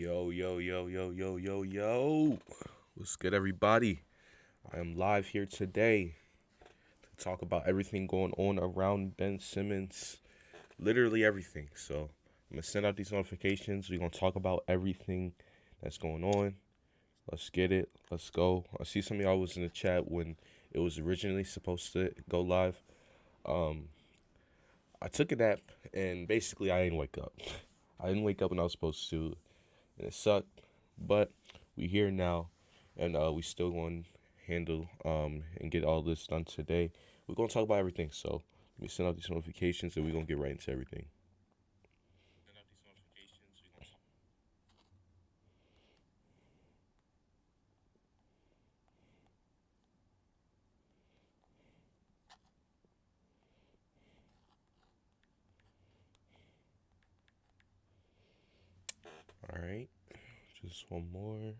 Yo, yo, yo, yo, yo, yo, yo. What's good, everybody? I am live here today to talk about everything going on around Ben Simmons. Literally everything. So, I'm going to send out these notifications. We're going to talk about everything that's going on. Let's get it. Let's go. I see some of y'all was in the chat when it was originally supposed to go live. Um, I took a nap and basically I didn't wake up. I didn't wake up when I was supposed to, and it sucked. But we here now, and we still going to handle and get all this done today. We're gonna talk about everything. So let me send out these notifications, and we're gonna get right into everything. All right, just one more.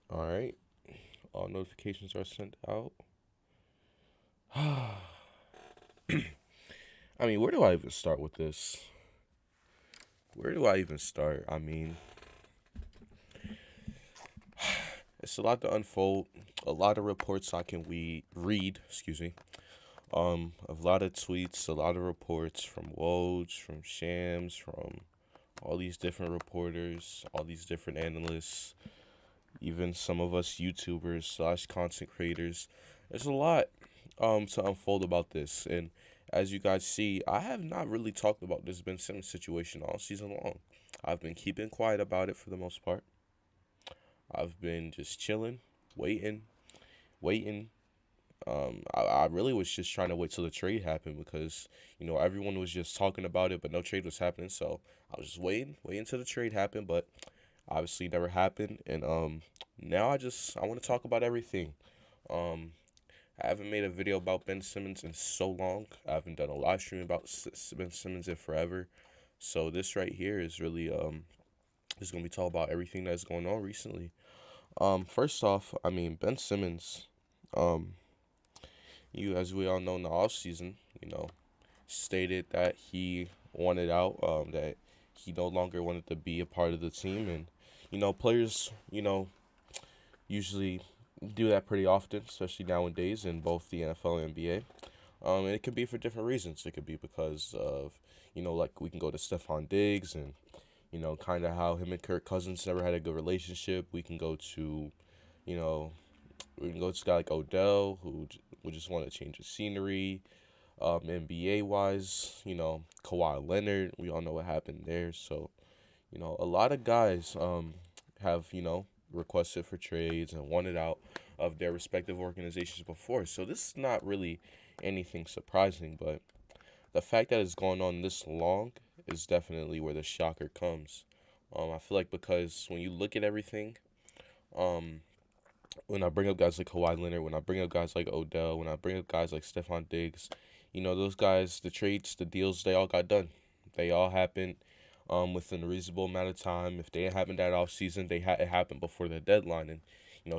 All right, all notifications are sent out. I mean, where do I even start with this? Where do I even start? I mean, it's a lot to unfold. A lot of reports I can read. Excuse me. A lot of tweets, a lot of reports from Woj, from Shams, from all these different reporters, all these different analysts, even some of us YouTubers slash content creators. There's a lot to unfold about this, and as you guys see, I have not really talked about this Ben Simmons situation all season long. I've been keeping quiet about it for the most part. I've been just chilling, waiting, waiting. I really was just trying to wait till the trade happened because everyone was just talking about it, but no trade was happening. So I was just waiting till the trade happened, but obviously never happened. And now I want to talk about everything. Um, I haven't made a video about Ben Simmons in so long. I haven't done a live stream about Ben Simmons in forever. So this right here is really is gonna be talking about everything that's going on recently. First off, I mean Ben Simmons. Um, as we all know, in the off season, stated that he wanted out, that he no longer wanted to be a part of the team, and players, usually do that pretty often, especially nowadays in both the NFL and NBA. And it could be for different reasons. It could be because of, like we can go to Stephon Diggs and, kind of how him and Kirk Cousins never had a good relationship. You know, we can go to a guy like Odell who would just want to change the scenery. NBA wise, Kawhi Leonard, we all know what happened there. So, a lot of guys have, requested for trades and wanted out of their respective organizations before. So this is not really anything surprising, but the fact that it's going on this long is definitely where the shocker comes. I feel like because when you look at everything, um, when I bring up guys like Kawhi Leonard, when I bring up guys like Odell, when I bring up guys like Stephon Diggs, those guys, the trades, the deals, they all got done. They all happened within a reasonable amount of time. If they happened that off season, it happened before the deadline. And,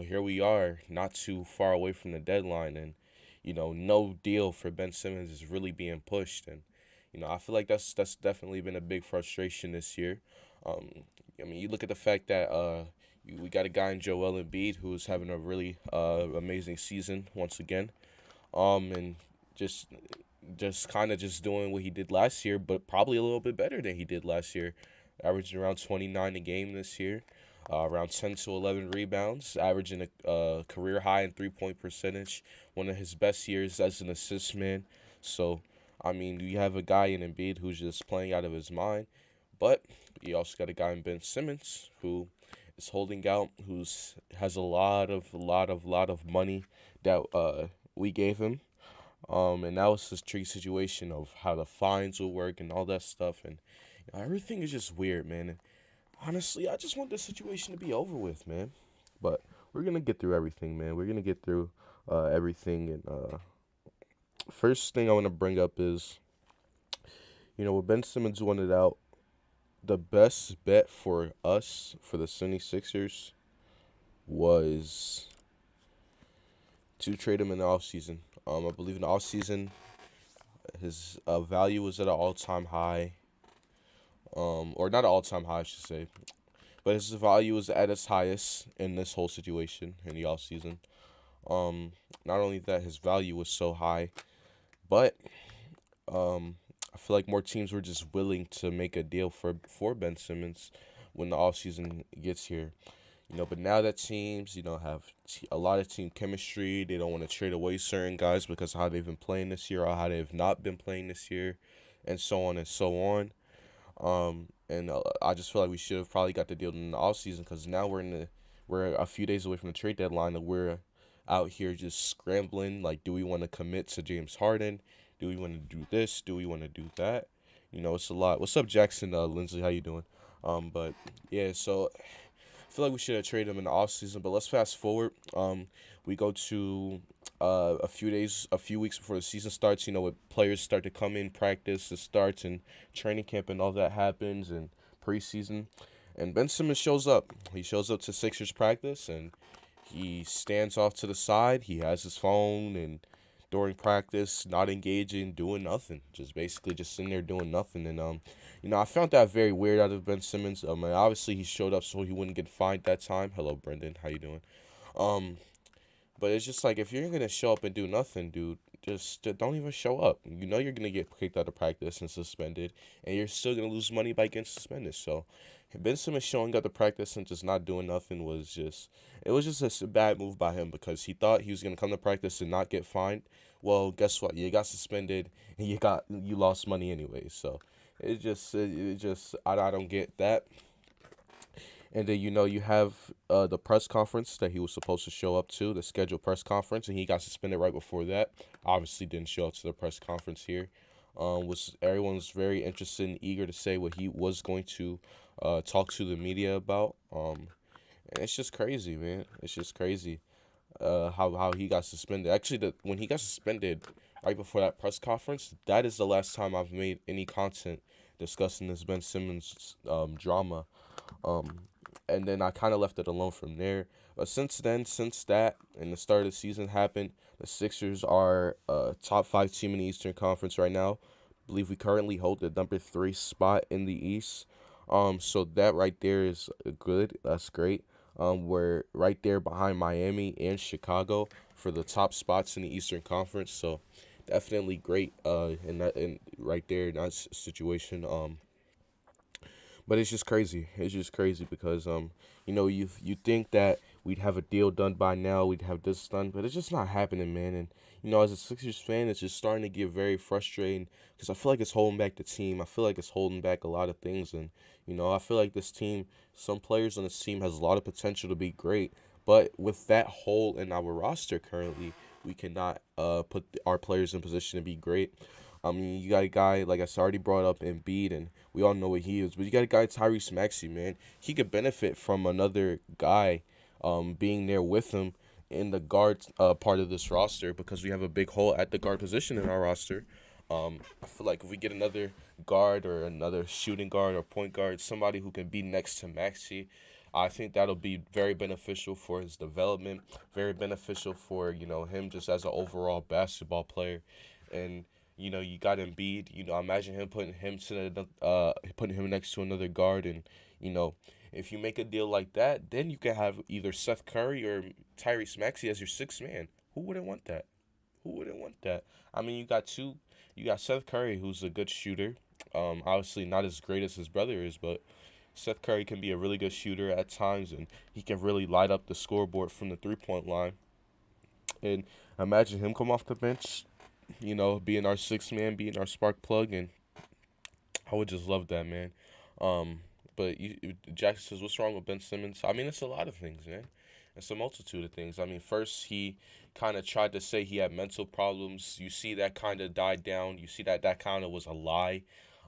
here we are, not too far away from the deadline. And, no deal for Ben Simmons is really being pushed. And, I feel like that's definitely been a big frustration this year. Um, I mean, you look at the fact that we got a guy in Joel Embiid who's having a really amazing season once again, and just kind of just doing what he did last year, but probably a little bit better than he did last year, averaging around 29 a game this year, around 10 to 11 rebounds, averaging a career high in 3-point percentage, one of his best years as an assist man. So, I mean, you have a guy in Embiid who's just playing out of his mind, but you also got a guy in Ben Simmons who is holding out, who's has a lot of money that we gave him. And that was this tricky situation of how the fines will work and all that stuff, and everything is just weird, man. And honestly, I just want this situation to be over with, man. But we're gonna get through everything, man. We're gonna get through everything. And first thing I want to bring up is, with Ben Simmons wanted out, the best bet for us for the 76ers was to trade him in the offseason. I believe in the offseason, his value was at an all-time high, or not an all-time high, I should say, but his value was at its highest in this whole situation in the offseason. Not only that, his value was so high, but I feel like more teams were just willing to make a deal for Ben Simmons when the offseason gets here. But now that teams, have a lot of team chemistry, they don't want to trade away certain guys because of how they've been playing this year or how they've not been playing this year, and so on and so on. And I just feel like we should have probably got the deal in the offseason because now we're a few days away from the trade deadline and we're out here just scrambling. Like, do we want to commit to James Harden? Do we want to do this? Do we want to do that? It's a lot. What's up, Jackson? Lindsay, how you doing? But yeah, so I feel like we should have traded him in the offseason, but let's fast forward. We go to a few weeks before the season starts. When players start to come in, practice, it starts, and training camp and all that happens, and preseason. And Ben Simmons shows up. He shows up to Sixers practice, and he stands off to the side. He has his phone, and during practice, not engaging, doing nothing, just basically just sitting there doing nothing. And I found that very weird out of Ben Simmons. And obviously he showed up so he wouldn't get fined that time. Hello, Brendan, how you doing? Um, but it's just like if you're gonna show up and do nothing, dude, just don't even show up. You're gonna get kicked out of practice and suspended, and you're still gonna lose money by getting suspended. So Ben Simmons showing up to practice and just not doing nothing was just it was just a bad move by him because he thought he was gonna come to practice and not get fined. Well, guess what? You got suspended and you lost money anyway. So it just I don't get that. And then you have the press conference that he was supposed to show up to, the scheduled press conference, and he got suspended right before that. Obviously, didn't show up to the press conference here. Was everyone was very interested and eager to say what he was going to talk to the media about. And it's just crazy, man. It's just crazy how he got suspended. Actually, when he got suspended right before that press conference, that is the last time I've made any content discussing this Ben Simmons drama. Um, and then I kind of left it alone from there. But since then, since that and the start of the season happened, the Sixers are a top five team in the Eastern Conference right now. I believe we currently hold the number three spot in the East. So that right there is good. That's great. We're right there behind Miami and Chicago for the top spots in the Eastern Conference. So definitely great. In that in right there in that situation. But it's just crazy. It's just crazy because you think that we'd have a deal done by now, we'd have this done, but it's just not happening, man. And as a Sixers fan, it's just starting to get very frustrating because I feel like it's holding back the team. I feel like it's holding back a lot of things, and I feel like this team, some players on this team has a lot of potential to be great, but with that hole in our roster currently, we cannot put our players in position to be great. I mean, you got a guy, like I already brought up, Embiid, and we all know what he is. But you got a guy, Tyrese Maxey, man. He could benefit from another guy being there with him in the guard part of this roster because we have a big hole at the guard position in our roster. I feel like if we get another guard or another shooting guard or point guard, somebody who can be next to Maxey, I think that'll be very beneficial for his development, very beneficial for, him just as an overall basketball player. And you got Embiid. Imagine him putting him next to another guard, and if you make a deal like that, then you can have either Seth Curry or Tyrese Maxey as your sixth man. Who wouldn't want that? Who wouldn't want that? I mean, you got Seth Curry, who's a good shooter. Obviously not as great as his brother is, but Seth Curry can be a really good shooter at times, and he can really light up the scoreboard from the 3-point line. And imagine him come off the bench, being our sixth man, being our spark plug, and I would just love that, man. Um, but Jackson says, what's wrong with Ben Simmons? I mean, it's a lot of things, man. It's a multitude of things. I mean, first he kind of tried to say he had mental problems. You see that kind of died down. You see that kind of was a lie,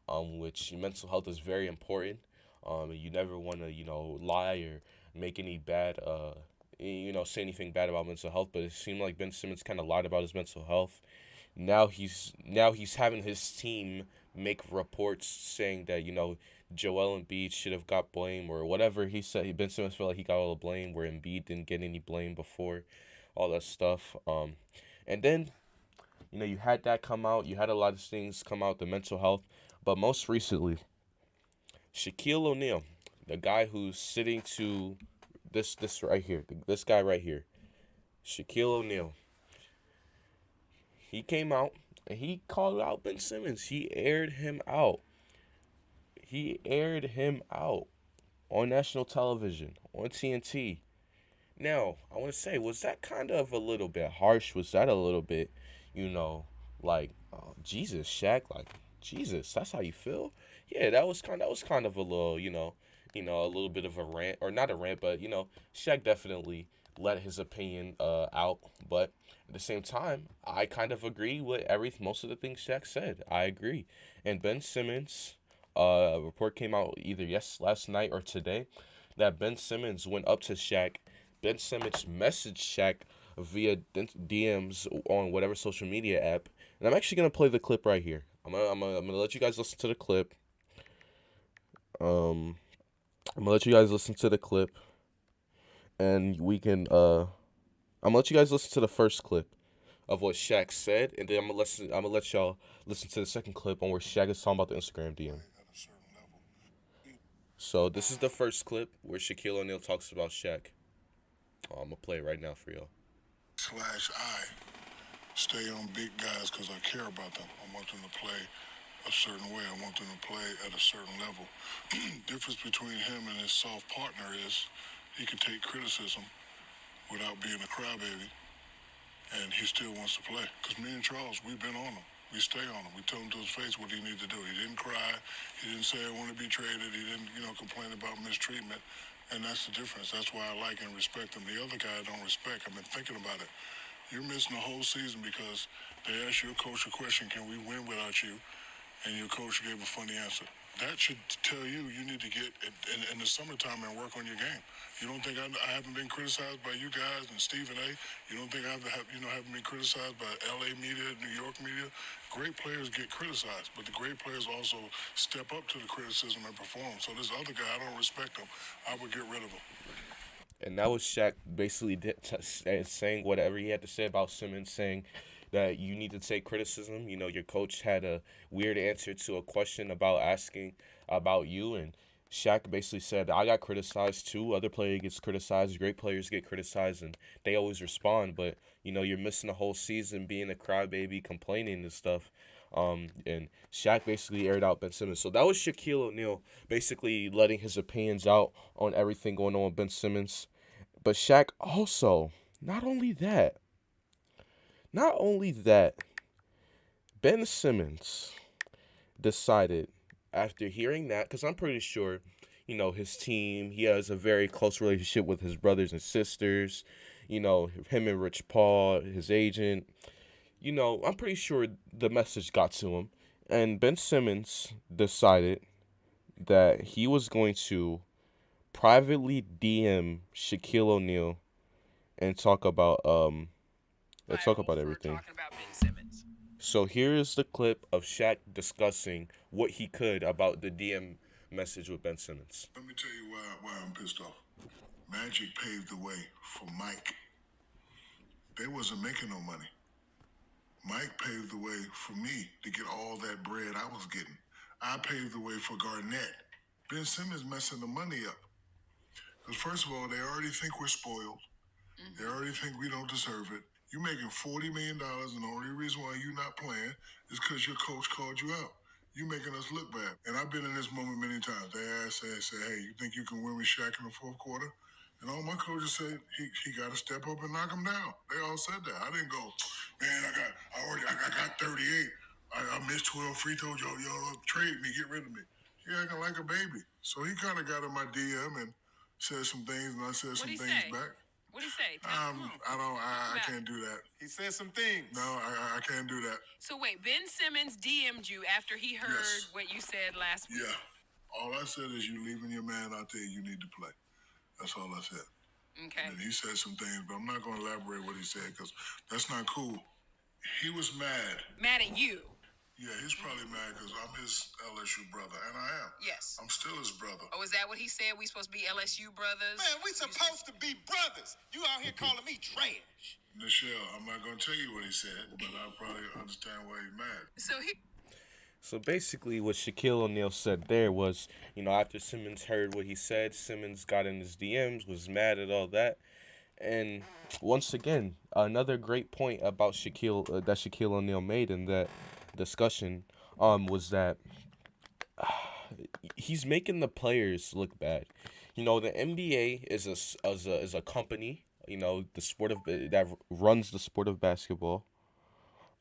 which mental health is very important. You never want to, lie or make any bad say anything bad about mental health, but it seemed like Ben Simmons kind of lied about his mental health. Now he's having his team make reports saying that Joel Embiid should have got blame or whatever he said. Ben Simmons felt like he got all the blame where Embiid didn't get any blame before, all that stuff. And then you had that come out. You had a lot of things come out, the mental health, but most recently, Shaquille O'Neal, the guy who's sitting to this right here, this guy right here, Shaquille O'Neal. He came out and he called out Ben Simmons. He aired him out. He aired him out on national television, on TNT. Now, I want to say, was that kind of a little bit harsh? Was that a little bit, you know, like, oh, Jesus, Shaq, like, Jesus, that's how you feel? Yeah, that was kind of a little, a little bit of a rant, or not a rant, but Shaq definitely let his opinion out. But at the same time, I kind of agree with most of the things Shaq said. I agree. And Ben Simmons, a report came out either last night or today that Ben Simmons went up to Shaq. Ben Simmons messaged Shaq via DMs on whatever social media app, and I'm actually gonna play the clip right here. I'm gonna let you guys listen to the clip. Um, I'm gonna let you guys listen to the clip, and we can. I'm gonna let you guys listen to the first clip of what Shaq said, and then I'm gonna let y'all listen to the second clip on where Shaq is talking about the Instagram DM. So this is the first clip where Shaquille O'Neal talks about Shaq. I'm gonna play it right now for y'all. Slash I stay on big guys because I care about them. I want them to play a certain way. I want them to play at a certain level. Difference between him and his soft partner is he can take criticism without being a crybaby, and he still wants to play. Because me and Charles, we've been on him. We stay on him. We tell him to his face what he needs to do. He didn't cry. He didn't say I want to be traded. He didn't, complain about mistreatment. And that's the difference. That's why I like and respect him. The other guy I don't respect. I've been thinking about it. You're missing the whole season because they asked your coach a question, can we win without you? And your coach gave a funny answer. That should tell you need to get in the summertime and work on your game. You don't think I haven't been criticized by you guys and Stephen A? You don't think haven't been criticized by LA media, New York media? Great players get criticized, but the great players also step up to the criticism and perform. So this other guy, I don't respect him. I would get rid of him. And that was Shaq basically saying whatever he had to say about Simmons, saying that you need to take criticism. Your coach had a weird answer to a question about asking about you, and Shaq basically said, I got criticized too. Other player gets criticized. Great players get criticized, and they always respond. But, you're missing the whole season being a crybaby, complaining and stuff. And Shaq basically aired out Ben Simmons. So that was Shaquille O'Neal basically letting his opinions out on everything going on with Ben Simmons. But Shaq also, not only that, not only that, Ben Simmons decided after hearing that, because I'm pretty sure, his team, he has a very close relationship with his brothers and sisters, him and Rich Paul, his agent, I'm pretty sure the message got to him. And Ben Simmons decided that he was going to privately DM Shaquille O'Neal and talk about everything. So here is the clip of Shaq discussing what he could about the DM message with Ben Simmons. Let me tell you why I'm pissed off. Magic paved the way for Mike. They wasn't making no money. Mike paved the way for me to get all that bread I was getting. I paved the way for Garnett. Ben Simmons messing the money up. Because first of all, they already think we're spoiled. They already think we don't deserve it. You're making $40 million, and the only reason why you're not playing is because your coach called you out. You making us look bad. And I've been in this moment many times. They say, hey, you think you can win with Shaq in the fourth quarter? And all my coaches said he got to step up and knock him down. They all said that. I didn't go, man. I got 38. I missed 12 free throws. Y'all trade me, get rid of me. He acting like a baby. So he kind of got in my DM and said some things, and I said some things back. What did he say? I can't do that. He said some things. No, I can't do that. So wait, Ben Simmons DM'd you after he heard what you said last week? Yeah. All I said is you leaving your man out there, you need to play. That's all I said. Okay. And he said some things, but I'm not going to elaborate what he said because that's not cool. He was mad. Mad at you. Yeah, he's probably mad because I'm his LSU brother, and I am. Yes. I'm still his brother. Oh, is that what he said? We supposed to be LSU brothers? Man, we supposed to be brothers. You out here calling me trash. Nichelle, I'm not going to tell you what he said, but I probably understand why he's mad. So basically, what Shaquille O'Neal said there was, after Simmons heard what he said, Simmons got in his DMs, was mad at all that, and once again, another great point about Shaquille O'Neal made in that discussion, was that he's making the players look bad. The NBA is a company. The sport of that runs the sport of basketball.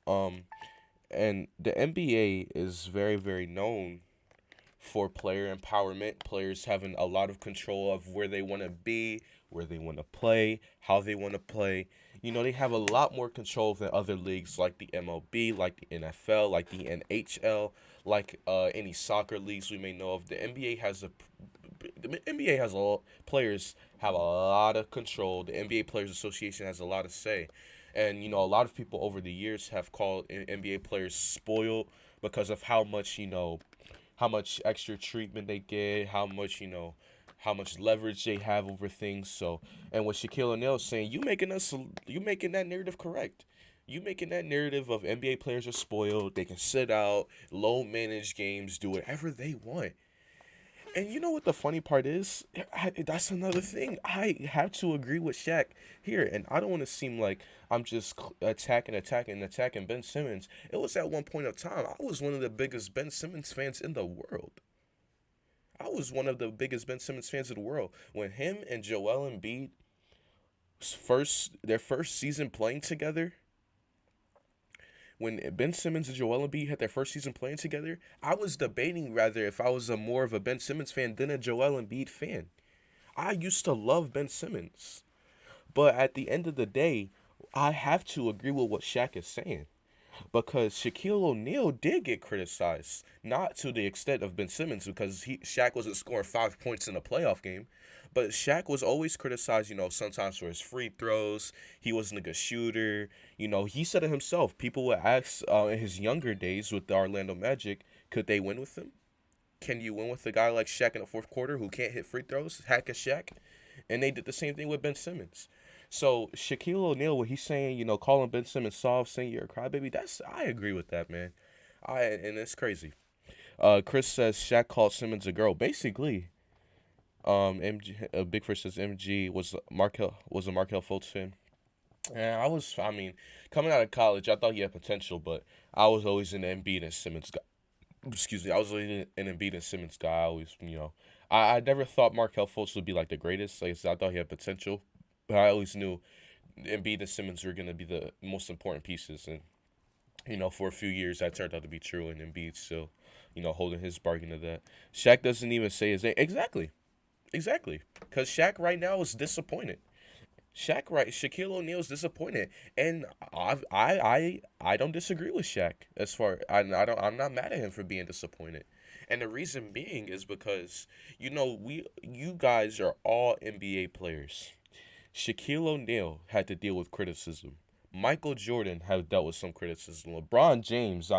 Um, and the NBA is very, very known for player empowerment, players having a lot of control of where they want to be, where they want to play, how they want to play. They have a lot more control than other leagues like the MLB, like the NFL, like the NHL, like any soccer leagues we may know of. The NBA has a lot, players have a lot of control. The NBA Players Association has a lot of say. And a lot of people over the years have called NBA players spoiled because of how much extra treatment they get, how much leverage they have over things. So, and what Shaquille O'Neal is saying, you making that narrative correct. You making that narrative of NBA players are spoiled. They can sit out, low manage games, do whatever they want. And you know what the funny part is? That's another thing. I have to agree with Shaq here, and I don't want to seem like I'm just attacking Ben Simmons. It was at one point of time I was one of the biggest Ben Simmons fans in the world. I was one of the biggest Ben Simmons fans in the world when him and Joel Embiid their first season playing together. When Ben Simmons and Joel Embiid had their first season playing together, I was debating rather if I was a more of a Ben Simmons fan than a Joel Embiid fan. I used to love Ben Simmons, but at the end of the day, I have to agree with what Shaq is saying because Shaquille O'Neal did get criticized, not to the extent of Ben Simmons because Shaq wasn't scoring 5 points in a playoff game, but Shaq was always criticized, sometimes for his free throws. He wasn't a good shooter. He said it himself. People would ask in his younger days with the Orlando Magic, could they win with him? Can you win with a guy like Shaq in the fourth quarter who can't hit free throws? Hack a Shaq. And they did the same thing with Ben Simmons. So Shaquille O'Neal, what he's saying, calling Ben Simmons soft, saying you're a crybaby, I agree with that, man. And it's crazy. Chris says Shaq called Simmons a girl. Basically, Big Fish says MG was a Markel Fultz fan. And coming out of college, I thought he had potential, but I was always an Embiid and Simmons guy. Excuse me, I was always an Embiid and Simmons guy. I always, I never thought Markel Fultz would be like the greatest. Like I said, I thought he had potential, but I always knew Embiid and Simmons were gonna be the most important pieces. And for a few years that turned out to be true, and Embiid still, holding his bargain to that. Shaq doesn't even say his name exactly. Exactly, because Shaq right now is disappointed. Shaquille O'Neal's disappointed, and I don't disagree with Shaq as far I'm not mad at him for being disappointed, and the reason being is because you guys are all NBA players. Shaquille O'Neal had to deal with criticism. Michael Jordan have dealt with some criticism. LeBron James,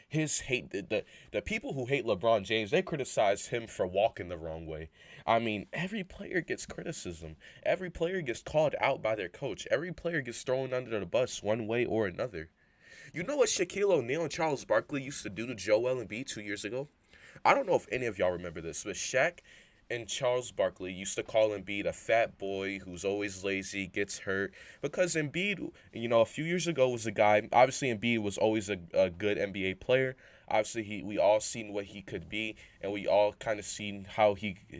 his hate the people who hate LeBron James, they criticize him for walking the wrong way. Every player gets criticism. Every player gets called out by their coach. Every player gets thrown under the bus one way or another. You know what Shaquille O'Neal and Charles Barkley used to do to Joel Embiid 2 years ago? I don't know if any of y'all remember this, but Shaq and Charles Barkley used to call Embiid a fat boy who's always lazy, gets hurt. Because Embiid, a few years ago was a guy, obviously Embiid was always a good NBA player. Obviously, we all seen what he could be, and we all kind of seen how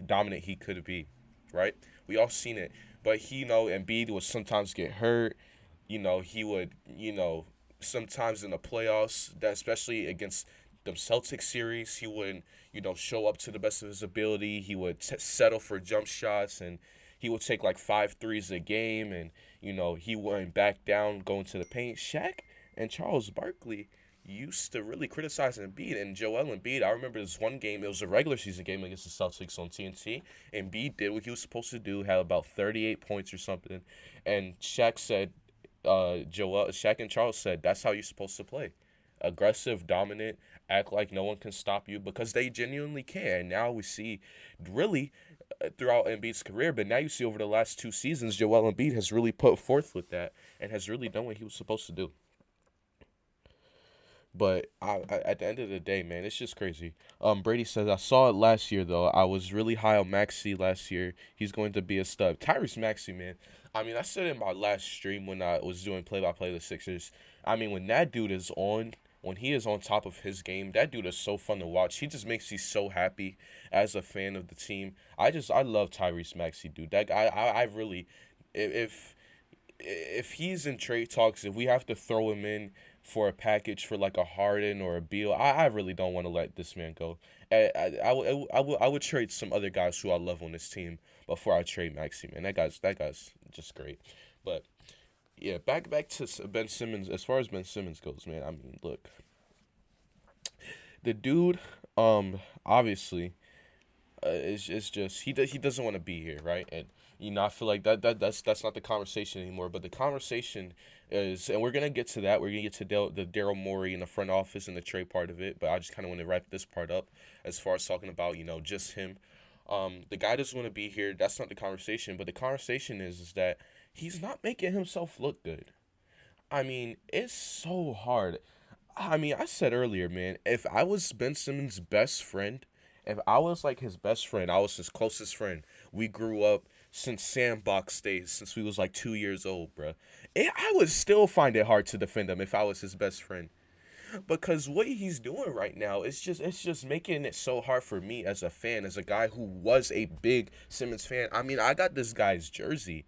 dominant he could be, right? We all seen it. But Embiid would sometimes get hurt. He would, sometimes in the playoffs, that especially against the Celtics series, he wouldn't, show up to the best of his ability. He would settle for jump shots, and he would take like 5 threes a game, and he wouldn't back down going to the paint. Shaq and Charles Barkley, used to really criticize Embiid and Joel Embiid. I remember this one game. It was a regular season game against the Celtics on TNT. Embiid did what he was supposed to do. Had about 38 points or something, and Shaq and Charles said that's how you're supposed to play, aggressive, dominant, act like no one can stop you because they genuinely can. And now we see, really, throughout Embiid's career, but now you see over the last 2 seasons, Joel Embiid has really put forth with that and has really done what he was supposed to do. But at the end of the day, man, it's just crazy. Brady says I saw it last year though. I was really high on Maxey last year. He's going to be a stud. Tyrese Maxey, man. I mean, I said in my last stream when I was doing play-by-play of the Sixers. I mean, when that dude is on, when he is on top of his game, that dude is so fun to watch. He just makes me so happy as a fan of the team. I love Tyrese Maxey, dude. That guy, I really, if if he's in trade talks, if we have to throw him in for a package for like a Harden or a Beal, I really don't want to let this man go. I would trade some other guys who I love on this team before I trade Maxey, man. That guy's just great. But yeah, back to Ben Simmons. As far as Ben Simmons goes, man, I mean, look, the dude, obviously, it's just he doesn't want to be here, right? And I feel like that's not the conversation anymore. But the conversation is, and we're gonna get to that. We're gonna get to the Daryl Morey in the front office and the trade part of it. But I just kind of want to wrap this part up as far as talking about just him. The guy doesn't want to be here. That's not the conversation. But the conversation is that he's not making himself look good. I mean, it's so hard. I mean, I said earlier, man, if I was Ben Simmons' best friend, if I was like his best friend, I was his closest friend. We grew up since sandbox days, since we was like 2 years old, bruh. I would still find it hard to defend him if I was his best friend. Because what he's doing right now is it's just making it so hard for me as a fan, as a guy who was a big Simmons fan. I mean, I got this guy's jersey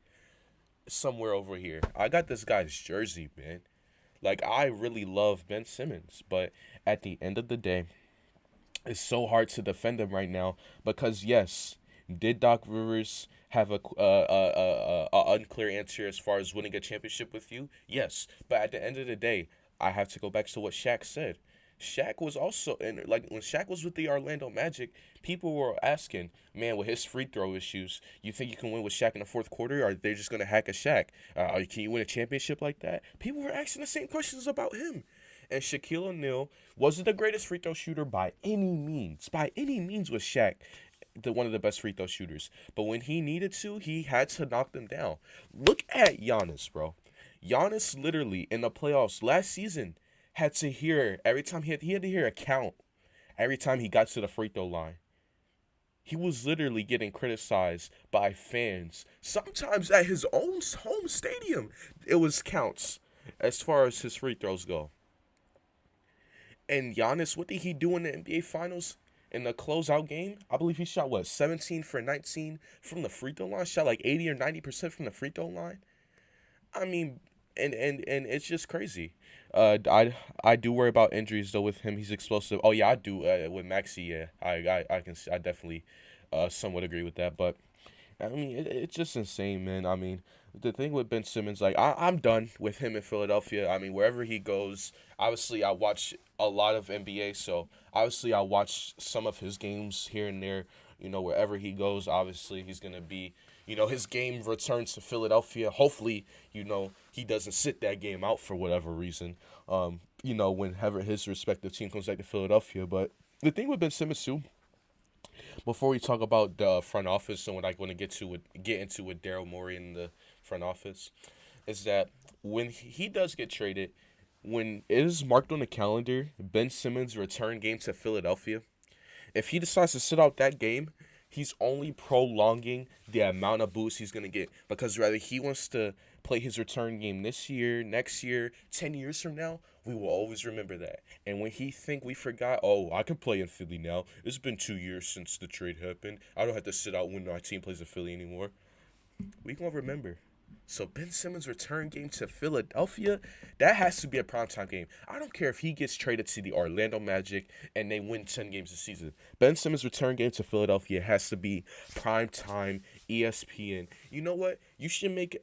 somewhere over here. I got this guy's jersey, man. Like, I really love Ben Simmons, but at the end of the day, it's so hard to defend him right now because yes, did Doc Rivers have a unclear answer as far as winning a championship with you? Yes, but at the end of the day, I have to go back to what Shaq said. Shaq was also, and like when Shaq was with the Orlando Magic, people were asking, man, with his free throw issues, you think you can win with Shaq in the fourth quarter, or are they just gonna hack a Shaq? Can you win a championship like that? People were asking the same questions about him. And Shaquille O'Neal wasn't the greatest free throw shooter by any means. By any means was Shaq one of the best free throw shooters. But when he needed to, he had to knock them down. Look at Giannis, bro. Giannis literally in the playoffs last season had to hear every time he had to hear a count every time he got to the free throw line. He was literally getting criticized by fans. Sometimes at his own home stadium, it was counts as far as his free throws go. And Giannis, what did he do in the NBA Finals? In the closeout game, I believe he shot, 17 for 19 from the free throw line? Shot like 80 or 90% from the free throw line? I mean, and it's just crazy. I do worry about injuries, though, with him. He's explosive. Oh, yeah, I do. With Maxey, yeah. I definitely somewhat agree with that. But I mean, it's just insane, man. I mean, the thing with Ben Simmons, like, I'm done with him in Philadelphia. I mean, wherever he goes, obviously, I watch a lot of NBA, so obviously, I watch some of his games here and there. Wherever he goes, obviously, he's going to be, his game returns to Philadelphia. Hopefully, he doesn't sit that game out for whatever reason, whenever his respective team comes back to Philadelphia. But the thing with Ben Simmons, too, before we talk about the front office and what I want to get into with Daryl Morey in the front office, is that when he does get traded, when it is marked on the calendar, Ben Simmons' return game to Philadelphia, if he decides to sit out that game, he's only prolonging the amount of boost he's going to get. Because whether he wants to play his return game this year, next year, 10 years from now, we will always remember that. And when he think we forgot, oh, I can play in Philly now. It's been 2 years since the trade happened. I don't have to sit out when our team plays in Philly anymore. We going to remember. So Ben Simmons' return game to Philadelphia, that has to be a primetime game. I don't care if he gets traded to the Orlando Magic and they win 10 games a season. Ben Simmons' return game to Philadelphia has to be primetime ESPN. You know what? You should make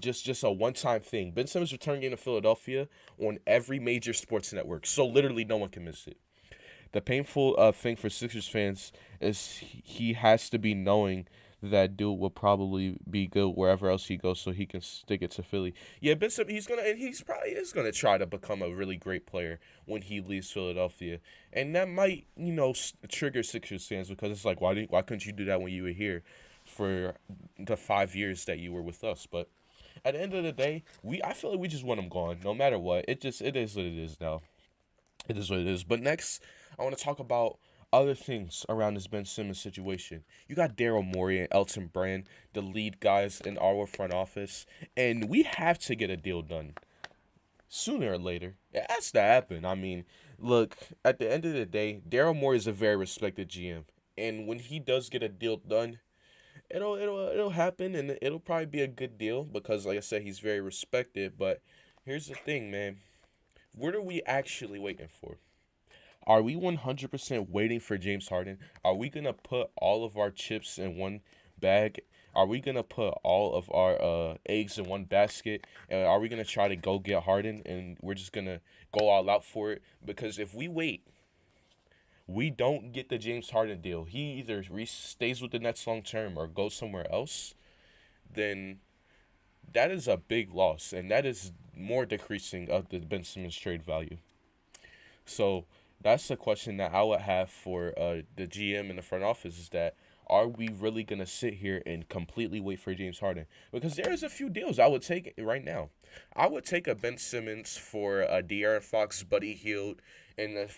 just a one time thing. Ben Simmons returning to Philadelphia on every major sports network, so literally no one can miss it. The painful thing for Sixers fans is he has to be knowing that dude will probably be good wherever else he goes, so he can stick it to Philly. Yeah, Ben Simmons, he's probably is gonna try to become a really great player when he leaves Philadelphia, and that might trigger Sixers fans because it's like why couldn't you do that when you were here for the 5 years that you were with us? But at the end of the day, I feel like we just want him gone, no matter what. It is what it is now. It is what it is. But next, I want to talk about other things around this Ben Simmons situation. You got Daryl Morey and Elton Brand, the lead guys in our front office, and we have to get a deal done sooner or later. It has to happen. I mean, look, at the end of the day, Daryl Morey is a very respected GM, and when he does get a deal done, it'll happen, and it'll probably be a good deal because, like I said, he's very respected. But here's the thing, man. What are we actually waiting for? Are we 100% waiting for James Harden? Are we going to put all of our chips in one bag? Are we going to put all of our eggs in one basket? And are we going to try to go get Harden and we're just going to go all out for it? Because if we wait, we don't get the James Harden deal. He either stays with the Nets long term or goes somewhere else, then that is a big loss. And that is more decreasing of the Ben Simmons trade value. So that's the question that I would have for the GM in the front office is that are we really going to sit here and completely wait for James Harden? Because there's a few deals I would take right now. I would take a Ben Simmons for a De'Aaron Fox, Buddy Hield, and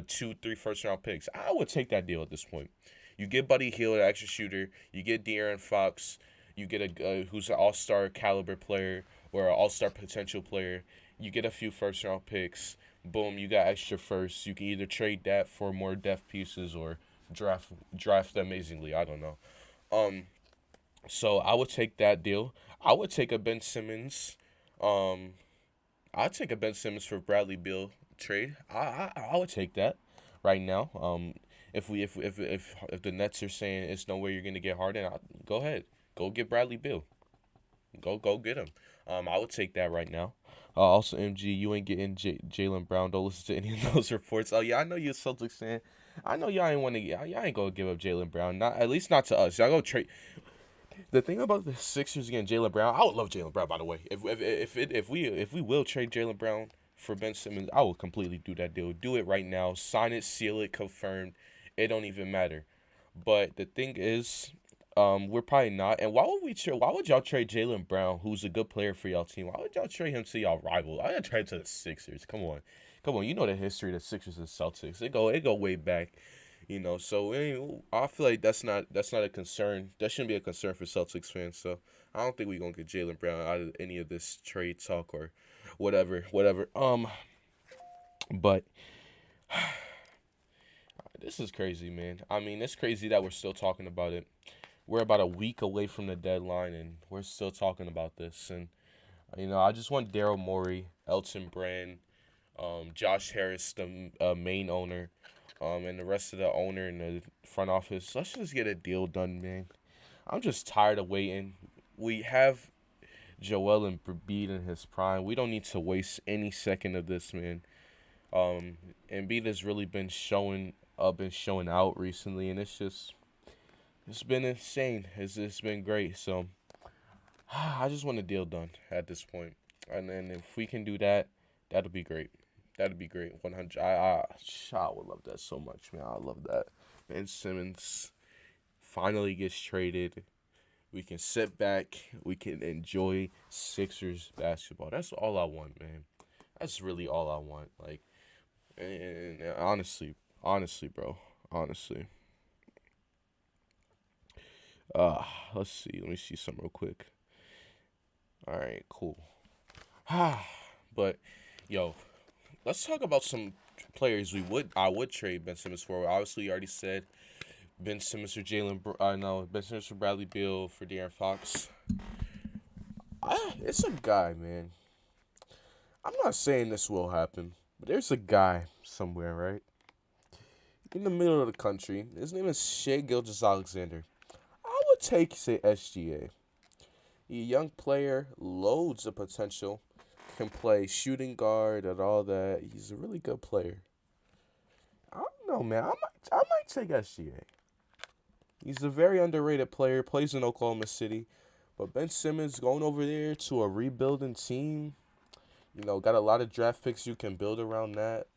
two, three first round picks. I would take that deal at this point. You get Buddy Hield, an extra shooter. You get De'Aaron Fox. You get a who's an all star caliber player or an all star potential player. You get a few first round picks. Boom, you got extra first. You can either trade that for more depth pieces or draft amazingly. I don't know. Um, so I would take that deal. I would take a Ben Simmons. Um, I'd take a Ben Simmons for Bradley Beal trade. I would take that right now. If the Nets are saying it's no way you're gonna get Harden, go ahead, go get Bradley Beal. Go get him. I would take that right now. Also, MG, you ain't getting Jalen Brown. Don't listen to any of those reports. Oh yeah, I know you a Celtics fan. I know y'all ain't want to. Y'all ain't gonna give up Jalen Brown. Not at least not to us. Y'all go trade. The thing about the Sixers getting Jalen Brown, I would love Jalen Brown. By the way, if we will trade Jalen Brown for Ben Simmons, I will completely do that deal. Do it right now. Sign it, seal it, confirmed. It don't even matter. But the thing is, we're probably not. And why would y'all trade Jalen Brown, who's a good player for y'all team? Why would y'all trade him to y'all rival? Why y'all trade him to the Sixers? Come on. You know the history of the Sixers and Celtics. It go way back. So I feel like that's not a concern. That shouldn't be a concern for Celtics fans. So I don't think we're gonna get Jalen Brown out of any of this trade talk or whatever. But this is crazy, man. I mean, it's crazy that we're still talking about it. We're about a week away from the deadline, and we're still talking about this. And I just want Daryl Morey, Elton Brand, Josh Harris, the main owner, and the rest of the owner in the front office. Let's just get a deal done, man. I'm just tired of waiting. We have Joel Embiid in his prime. We don't need to waste any second of this, man. Embiid has really been showing up and showing out recently, and it's been insane. It's been great. So I just want a deal done at this point, and then if we can do that, that'll be great. That'd be great. 100. I would love that so much, man. I love that. Ben Simmons finally gets traded. We can sit back. We can enjoy Sixers basketball. That's all I want, man. That's really all I want. Like, and honestly, bro. Honestly. Let's see. Let me see some real quick. All right, cool. But, yo, let's talk about some players I would trade Ben Simmons for. Obviously, you already said Ben Simmons for Ben Simmons for Bradley Beal for De'Aaron Fox. It's a guy, man. I'm not saying this will happen, but there's a guy somewhere, right? In the middle of the country. His name is Shai Gilgeous-Alexander. I would would take, say, SGA. A young player, loads of potential, can play shooting guard and all that. He's a really good player. I don't know, man. I might take SGA. He's a very underrated player. Plays in Oklahoma City, but Ben Simmons going over there to a rebuilding team. Got a lot of draft picks you can build around that.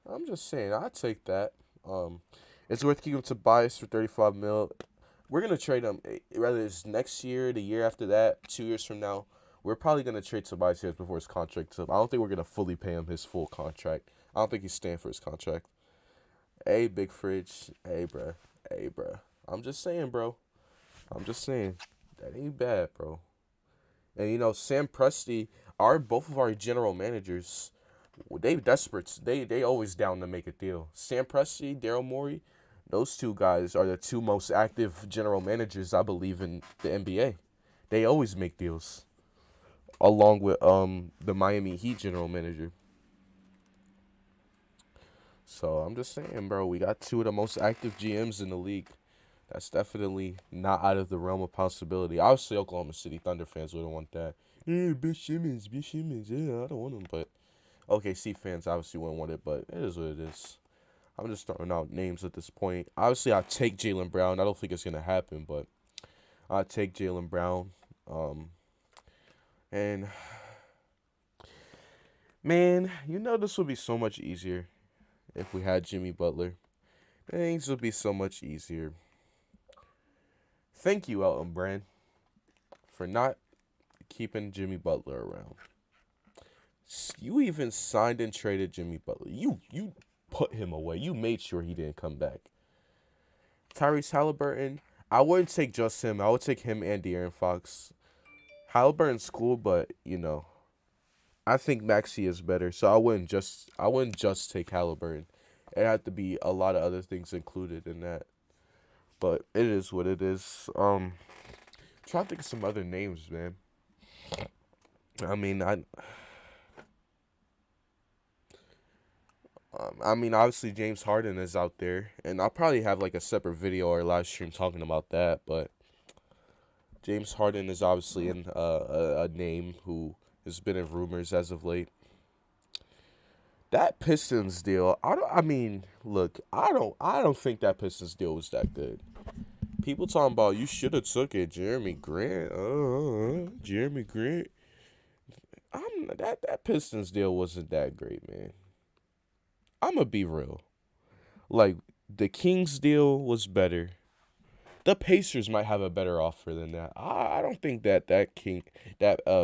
I'm just saying, I'd take that. It's worth keeping Tobias for 35 mil. We're gonna trade him. Whether it's next year, the year after that, 2 years from now. We're probably gonna trade Tobias Harris before his contract's up. I don't think we're gonna fully pay him his full contract. I don't think he's staying for his contract. Hey, Big Fridge. Hey, bruh. Hey, bruh. I'm just saying, bro. I'm just saying. That ain't bad, bro. And Sam Presti, both of our general managers, they desperate. They always down to make a deal. Sam Presti, Daryl Morey, those two guys are the two most active general managers I believe in the NBA. They always make deals, along with the Miami Heat general manager. So I'm just saying, bro, we got two of the most active GMs in the league. That's definitely not out of the realm of possibility. Obviously, Oklahoma City Thunder fans wouldn't want that. Yeah, Ben Simmons. Yeah, I don't want him. But OKC fans obviously wouldn't want it. But it is what it is. I'm just throwing out names at this point. Obviously, I'll take Jaylen Brown. I don't think it's going to happen, but I'll take Jaylen Brown. And, man, this would be so much easier if we had Jimmy Butler. Things would be so much easier. Thank you, Elton Brand, for not keeping Jimmy Butler around. You even signed and traded Jimmy Butler. You put him away. You made sure he didn't come back. Tyrese Halliburton, I wouldn't take just him. I would take him and De'Aaron Fox. Halliburton's cool, but I think Maxey is better. So I wouldn't just take Halliburton. It had to be a lot of other things included in that. But it is what it is. Trying to think of some other names, man. Obviously James Harden is out there, and I'll probably have like a separate video or live stream talking about that. But James Harden is obviously a name who has been in rumors as of late. That Pistons deal, I don't think that Pistons deal was that good. People talking about you should have took it, Jeremy Grant. Jeremy Grant. That Pistons deal wasn't that great, man. I'm gonna be real. Like, the Kings deal was better. The Pacers might have a better offer than that. I don't think that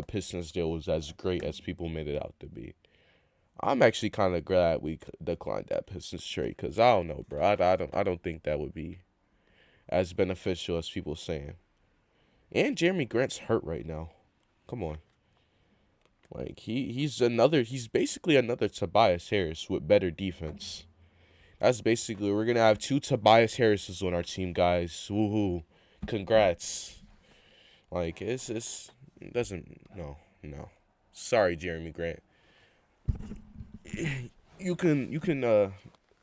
Pistons deal was as great as people made it out to be. I'm actually kind of glad we declined that Pistons trade, because I don't know, bro. I don't think that would be as beneficial as people saying. And Jeremy Grant's hurt right now. Come on. Like, he's basically another Tobias Harris with better defense. That's basically, we're gonna have two Tobias Harrises on our team, guys. Woohoo. Congrats. Like, it doesn't, no. Sorry, Jeremy Grant. You can either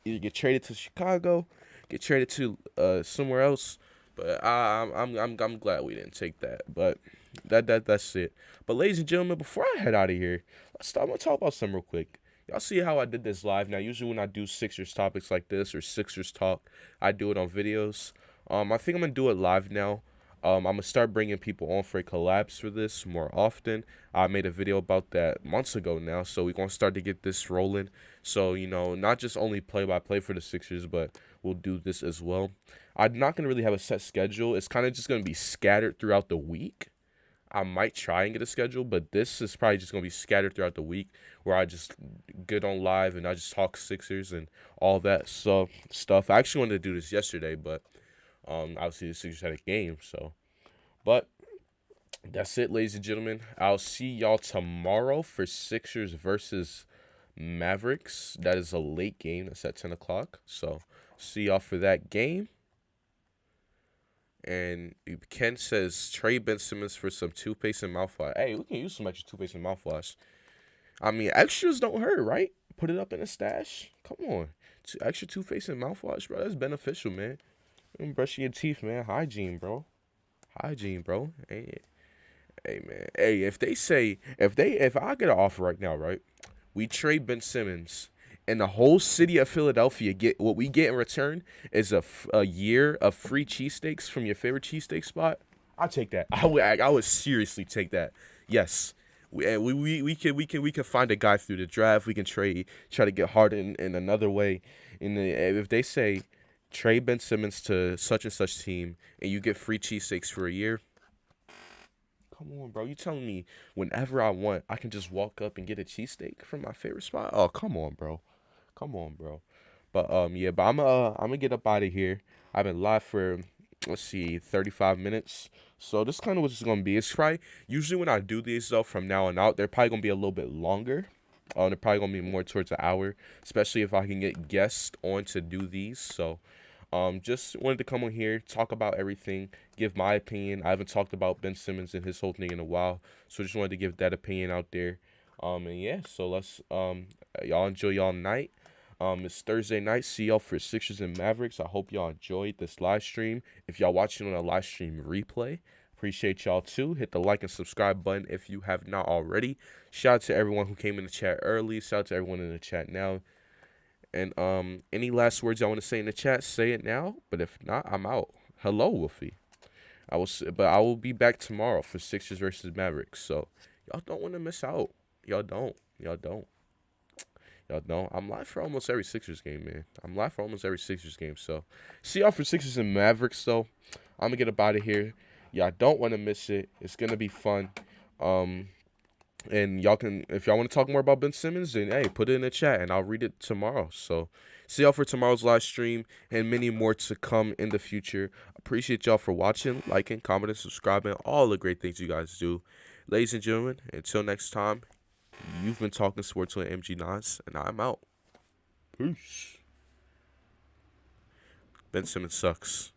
get traded to Chicago, get traded to somewhere else, but I'm glad we didn't take that. But that's it. But ladies and gentlemen, before I head out of here, I'm gonna talk about something real quick. Y'all see how I did this live? Now, usually when I do Sixers topics like this or Sixers talk, I do it on videos. I think I'm gonna do it live now. I'm gonna start bringing people on for collabs for this more often. I made a video about that months ago now, so we're gonna start to get this rolling. So, not just only play-by-play for the Sixers, but we'll do this as well. I'm not gonna really have a set schedule. It's kind of just gonna be scattered throughout the week. I might try and get a schedule, but this is probably just going to be scattered throughout the week, where I just get on live and I just talk Sixers and all that stuff. I actually wanted to do this yesterday, but obviously the Sixers had a game, so. But that's it, ladies and gentlemen. I'll see y'all tomorrow for Sixers versus Mavericks. That is a late game. That's at 10 o'clock. So see y'all for that game. And Ken says, trade Ben Simmons for some toothpaste and mouthwash. Hey, we can use some extra toothpaste and mouthwash. Extras don't hurt, right? Put it up in a stash. Come on. Extra toothpaste and mouthwash, bro. That's beneficial, man. And brushing your teeth, man. Hygiene, bro. Hygiene, bro. Hey, man. Hey, if I get an offer right now, right? We trade Ben Simmons, and the whole city of Philadelphia get what we get in return is a year of free cheesesteaks from your favorite cheesesteak spot. I'll take that. I would seriously take that. Yes. We can find a guy through the draft. We can try to get Harden in another way. If they say trade Ben Simmons to such and such team and you get free cheesesteaks for a year, come on, bro. You telling me whenever I want, I can just walk up and get a cheesesteak from my favorite spot? Oh, come on, bro. Come on, bro. But yeah, but I'm gonna get up out of here. I've been live for, let's see, 35 minutes. So this kind of what it's gonna be. It's probably usually when I do these though from now on out, they're probably gonna be a little bit longer. They're probably gonna be more towards an hour, especially if I can get guests on to do these. So just wanted to come on here, talk about everything, give my opinion. I haven't talked about Ben Simmons and his whole thing in a while, so just wanted to give that opinion out there. And yeah, so let's y'all enjoy y'all night. It's Thursday night. See y'all for Sixers and Mavericks. I hope y'all enjoyed this live stream. If y'all watching on a live stream replay, appreciate y'all too. Hit the like and subscribe button if you have not already. Shout out to everyone who came in the chat early. Shout out to everyone in the chat now. And any last words y'all want to say in the chat, say it now. But if not, I'm out. Hello, Wolfie. I will be back tomorrow for Sixers versus Mavericks. So y'all don't want to miss out. Y'all don't. Y'all don't. Y'all don't. I'm live for almost every Sixers game, man. I'm live for almost every Sixers game. So see y'all for Sixers and Mavericks. Though I'm gonna get up out of here. Y'all don't want to miss it. It's gonna be fun. And y'all can, if y'all want to talk more about Ben Simmons, then hey, put it in the chat and I'll read it tomorrow. So see y'all for tomorrow's live stream and many more to come in the future. Appreciate y'all for watching, liking, commenting, subscribing, all the great things you guys do. Ladies and gentlemen, until next time, you've been talking sports with MG Nas, and I'm out. Peace. Ben Simmons sucks.